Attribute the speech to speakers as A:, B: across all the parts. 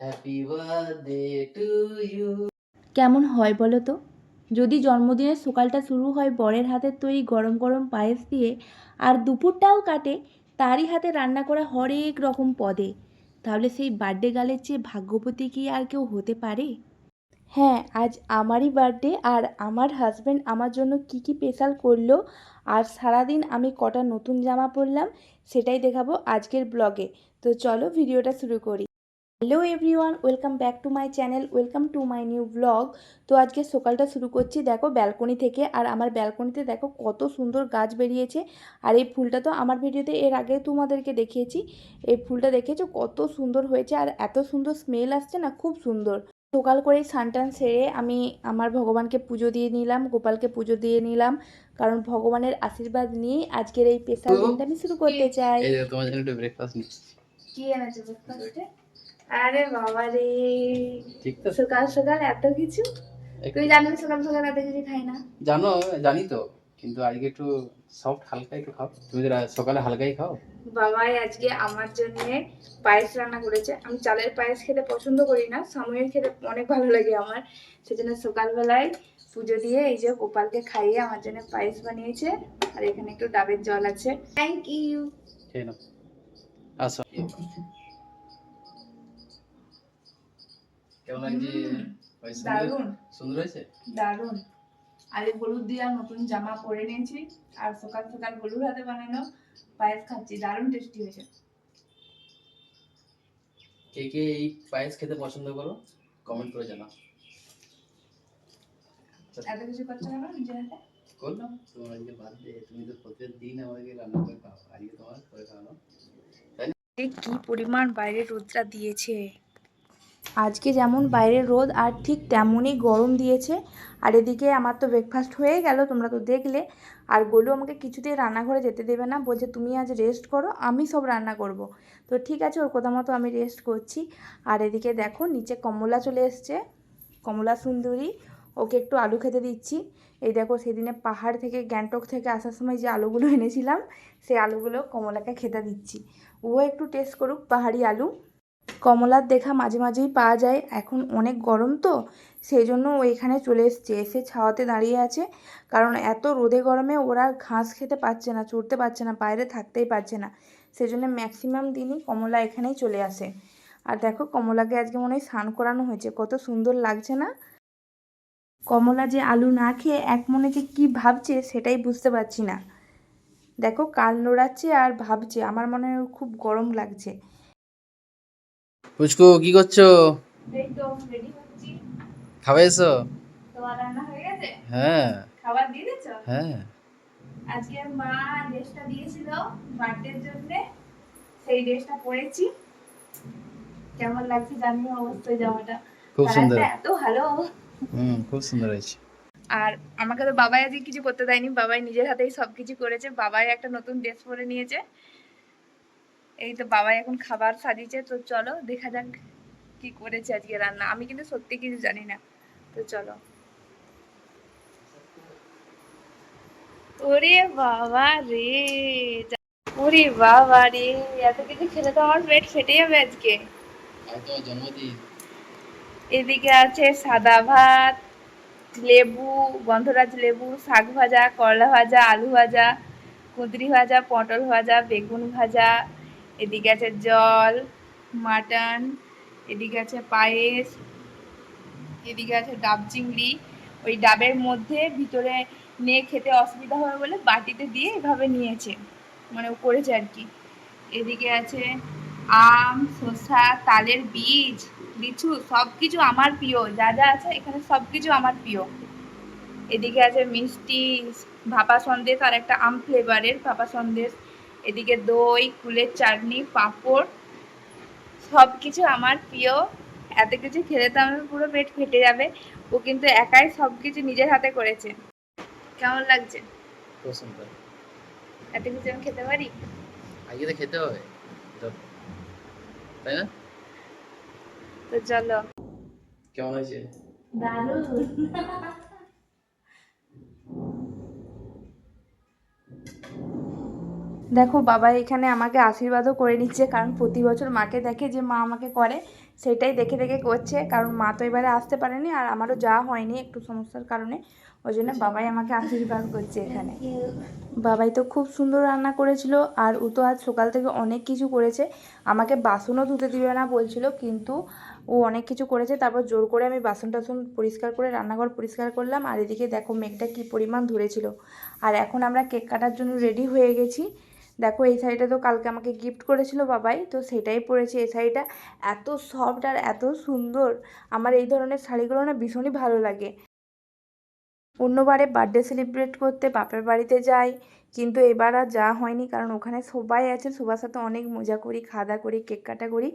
A: Happy birthday to you.
B: কেমন হয় বলো তো? যদি জন্মদিনের সকালটা শুরু হয় বরের হাতের তৈরি গরম গরম পায়েস দিয়ে, আর দুপুরটাও কাটে তারই হাতে রান্না করা হরেক রকম পদে, তাহলে সেই বার্থডে গার্লের চেয়ে ভাগ্যবতী কি আর কেউ হতে পারে? হ্যাঁ, আজ আমারই বার্থডে, আর আমার হাজব্যান্ড আমার জন্য কী কী স্পেশাল করলো আর সারাদিন আমি কটা নতুন জামা পরলাম সেটাই দেখাবো আজকের ব্লগে। তো চলো ভিডিওটা শুরু করি। Hello everyone, welcome back to my channel, welcome to my new blog. তো আজকে সকালটা শুরু করছি দেখো ব্যালকনি থেকে। আর আমার ব্যালকনিতে দেখো কত সুন্দর গাছ বেরিয়েছে। আর এই ফুলটা তো আমার ভিডিওতে এর আগে তোমাদেরকে দেখিয়েছি। এই ফুলটা দেখেছো কত সুন্দর হয়েছে, আর এত সুন্দর স্মেল আসছে না, খুব সুন্দর। সকাল করেই স্নান সেরে আমি আমার ভগবানকে পুজো দিয়ে নিলাম, গোপালকে পুজো দিয়ে নিলাম, কারণ ভগবানের আশীর্বাদ নিয়ে আজকের এই স্পেশাল দিনটা আমি শুরু করতে চাই।
A: এই যে তোমার জন্য একটু ব্রেকফাস্ট নিচ্ছি।
B: কি এনেছো ব্রেকফাস্টে? আরে বাবা রে,
A: ঠিক তো?
B: সকাল সকাল এত কিছু! তুই জানো আমি সকাল সকাল এত কিছু খাই না।
A: জানো, জানি তো, কিন্তু আজকে একটু সফট হালকা একটু খাও। তুমি তো সকালে হালকাই খাও।
B: বাবাই আজকে আমার জন্য পায়েস রান্না করেছে। আমি চালের পায়েস খেতে পছন্দ করি না, সামুয়ের খেতে অনেক ভালো লাগে আমার। সেজন্য সকালবেলায় পুজো দিয়ে এই যে গোপালকে খাইয়ে আমার জন্য পায়েস বানিয়েছে। আর এখানে একটু ডাবের জল আছে। Thank you.
A: খেয়ে নাও। আসো। কেমন লাগছে?
B: দারুণ
A: সুন্দর হয়েছে।
B: দারুণ। আর এই হলুদ দিয়ে নতুন জামা পরে নিয়েছি, আর সকাল সকাল হলুদ হাতে বানানো পায়েস খাচ্ছি, দারুণ টেস্টি হয়েছে।
A: কে কে এই পায়েস খেতে পছন্দ করো কমেন্ট করে জানাও।
B: এত কিছু করছো কেন নিজের হাতে?
A: করলাম, তোমার আজকে বার্থডে, তুমি তো প্রতিদিন আমাকে রান্না করে খাও, আজকে তোমার করে খাওয়ানো।
B: কি পরিমাণ বাইরে রোদটা দিয়েছে! আজকে যেমন বাইরের রোদ আর ঠিক তেমনই গরম দিয়েছে। আর এদিকে আমার তো ব্রেকফাস্ট হয়ে গেল, তোমরা তো দেখলে। আর গোলু আমাকে কিছুতেই রান্নাঘরে যেতে দেবে না, বলছে তুমি আজ রেস্ট করো, আমি সব রান্না করব। তো ঠিক আছে, ওর কথা মতো আমি রেস্ট করছি। আর এদিকে দেখো নিচে কমলা চলে এসছে, কমলা সুন্দরী, ওকে একটু আলু খেতে দিচ্ছি। এই দেখো সেদিনে পাহাড় থেকে গ্যাংটক থেকে আসার সময় যে আলুগুলো এনেছিলাম, সেই আলুগুলো কমলাকে খেতে দিচ্ছি। ও একটু টেস্ট করুক পাহাড়ি আলু। কমলার দেখা মাঝে মাঝেই পাওয়া যায়, এখন অনেক গরম তো সেই জন্য ও এখানে চলে এসছে, এসে ছাওয়াতে দাঁড়িয়ে আছে। কারণ এত রোদে গরমে ওরা ঘাস খেতে পারছে না, চড়তে পারছে না, বাইরে থাকতেই পারছে না। সেই জন্য ম্যাক্সিমাম দিনই কমলা এখানেই চলে আসে। আর দেখো কমলাকে আজকে মনে হয় স্নান করানো হয়েছে, কত সুন্দর লাগছে না? কমলা যে আলু না খেয়ে এক মনে যে কী ভাবছে সেটাই বুঝতে পারছি না। দেখো কান নোড়াচ্ছে আর ভাবছে, আমার মনে হয় ওর খুব গরম লাগছে।
A: পুচকু কি করছো?
B: এই তো রেডি হচ্ছি।
A: খাবে এসো?
B: তোমার রান্না হয়ে গেছে?
A: হ্যাঁ।
B: খাবার দিয়ে দিয়েছো?
A: হ্যাঁ।
B: আজকে মা ড্রেসটা দিয়েছিল বার্থডের জন্য, সেই ড্রেসটা পরেছি। কেমন লাগছে জানিও অবশ্যই জামাটা।
A: খুব সুন্দর।
B: কালারটা এত ভালো।
A: খুব সুন্দর হয়েছে।
B: আর আমাকে তো বাবাই আজকে কিছু করতে দেয়নি, বাবাই নিজের হাতেই সবকিছু করেছে। বাবাই একটা নতুন ড্রেস পরে নিয়েছে। এই তো বাবাই এখন খাবার সাজিয়েছে। তো চলো দেখা যাক কি করেছে আজকে রান্না। আমি কিন্তু সত্যি কিছু জানি না। তো চলো। ওরে বাবা রে, ওরে বাবা রে, এত কিছু খেলে তো আমার পেট ফেটে যাবে আজকে।
A: আজ তোমার জন্মদিন।
B: এদিকে আছে সাদা ভাত, লেবু, গন্ধরাজ লেবু, শাক ভাজা, করলা ভাজা, আলু ভাজা, কুঁদরি ভাজা, পটল ভাজা, বেগুন ভাজা। এদিকে আছে জল, মাটন, এদিকে আছে পায়েস, এদিকে আছে ডাব চিংড়ি। ওই ডাবের মধ্যে ভিতরে নিয়ে খেতে অসুবিধা হবে বলে বাটিতে দিয়ে এভাবে নিয়েছে, মানে ও করেছে আর কি। এদিকে আছে আম, শসা, তালের বীজ, লিচু, সব কিছু আমার প্রিয়। যা যা আছে এখানে সব কিছু আমার প্রিয়। এদিকে আছে মিষ্টি, ভাপা সন্দেশ, আর একটা আম ফ্লেভারের ভাপা সন্দেশ। এদিকে দই, কুলের চাটনি, পাঁপড়, সব কিছু আমার প্রিয়। এত কিছু খেলে তো আমার পুরো পেট ফেটে যাবে। ও কিন্তু একাই সব কিছু নিজের হাতে করেছে। কেমন লাগছে?
A: খুব সুন্দর।
B: এত কিছু আমি খেতে পারি?
A: আজকে তো খেতে হবে, তাই না?
B: তো চলো।
A: কেমন হয়েছে?
B: দারুণ। দেখো বাবা এখানে আমাকে আশীর্বাদও করে নিচ্ছে, কারণ প্রতি বছর মাকে দেখে যে মা আমাকে করে, সেটাই দেখে দেখে করছে, কারণ মা তো এবারে আসতে পারেনি আর আমারও যাওয়া হয়নি একটু সমস্যার কারণে, ওই জন্য বাবাই আমাকে আশীর্বাদ করছে এখানে। বাবাই তো খুব সুন্দর রান্না করেছিল, আর ও তো আজ সকাল থেকে অনেক কিছু করেছে, আমাকে বাসনও ধুতে দিবে না বলছিল, কিন্তু ও অনেক কিছু করেছে। তারপর জোর করে আমি বাসন টাসন পরিষ্কার করে রান্নাঘর পরিষ্কার করলাম। আর এদিকে দেখো মেঘটা কী পরিমাণ ধরেছিল। আর এখন আমরা কেক কাটার জন্য রেডি হয়ে গেছি। দেখো এই শাড়িটা তো কালকে আমাকে গিফট করেছিল বাবাই, তো সেটাই পরেছি। এই শাড়িটা এত সফট আর এত সুন্দর, আমার এই ধরনের শাড়িগুলো না ভীষণই ভালো লাগে। অন্যবারে বার্থডে সেলিব্রেট করতে বাপের বাড়িতে যাই, কিন্তু এবার আর যাওয়া হয়নি, কারণ ওখানে সবাই আছে, সবার সাথে অনেক মজা করি, খাওয়া দাওয়া করি, কেক কাটা করি।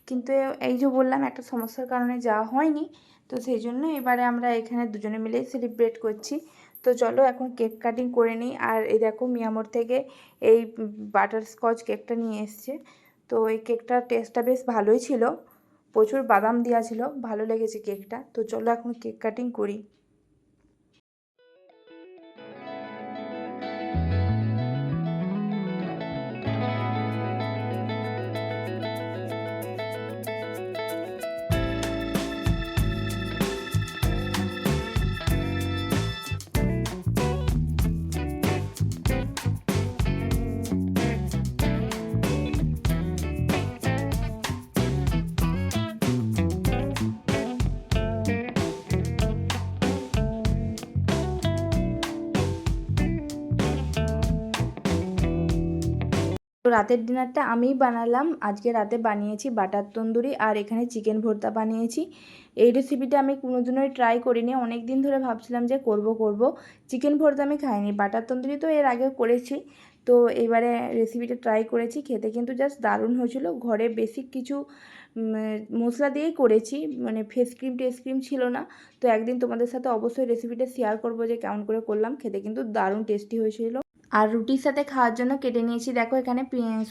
B: কিন্তু এই যে বললাম একটা সমস্যার কারণে যাওয়া হয়নি, তো সেই জন্য এবারে আমরা এখানে দুজনে মিলেই সেলিব্রেট করছি। তো চলো এখন কেক কাটিং করে নিই। আর এই দেখো মিয়ামোর থেকে এই বাটারস্কচ কেকটা নিয়ে এসছে। তো এই কেকটার টেস্টটা বেশ ভালোই ছিল, প্রচুর বাদাম দেওয়া ছিল, ভালো লেগেছে কেকটা। তো চলো এখন কেক কাটিং করি। তো রাতের ডিনারটা আমিই বানালাম। আজকে রাতে বানিয়েছি বাটার তন্দুরি, আর এখানে চিকেন ভর্তা বানিয়েছি। এই রেসিপিটা আমি কোনোদিনই ট্রাই করিনি, অনেক দিন ধরে ভাবছিলাম যে করব। চিকেন ভর্তা আমি খাইনি, বাটার তন্দুরি তো এর আগেও করেছি। তো এবারে রেসিপিটা ট্রাই করেছি, খেতে কিন্তু জাস্ট দারুণ হয়েছিল। ঘরে বেসিক কিছু মশলা দিয়েই করেছি, মানে ফেস ক্রিম টেস ক্রিম ছিল না। তো একদিন তোমাদের সাথে অবশ্যই রেসিপিটা শেয়ার করবো যে কেমন করে করলাম। খেতে কিন্তু দারুণ টেস্টি হয়েছিল। আর রুটির সাথে খাওয়ার জন্য কেটে নিয়েছি দেখো এখানে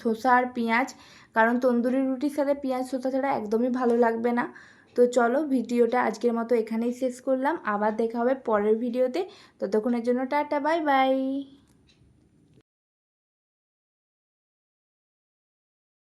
B: শসা আর পেঁয়াজ, কারণ তন্দুরি রুটির সাথে পেঁয়াজ শসা ছাড়া একদমই ভালো লাগবে না। তো চলো ভিডিওটা আজকের মতো এখানেই শেষ করলাম, আবার দেখা হবে পরের ভিডিওতে। ততক্ষণের জন্য টাটা, বাই বাই।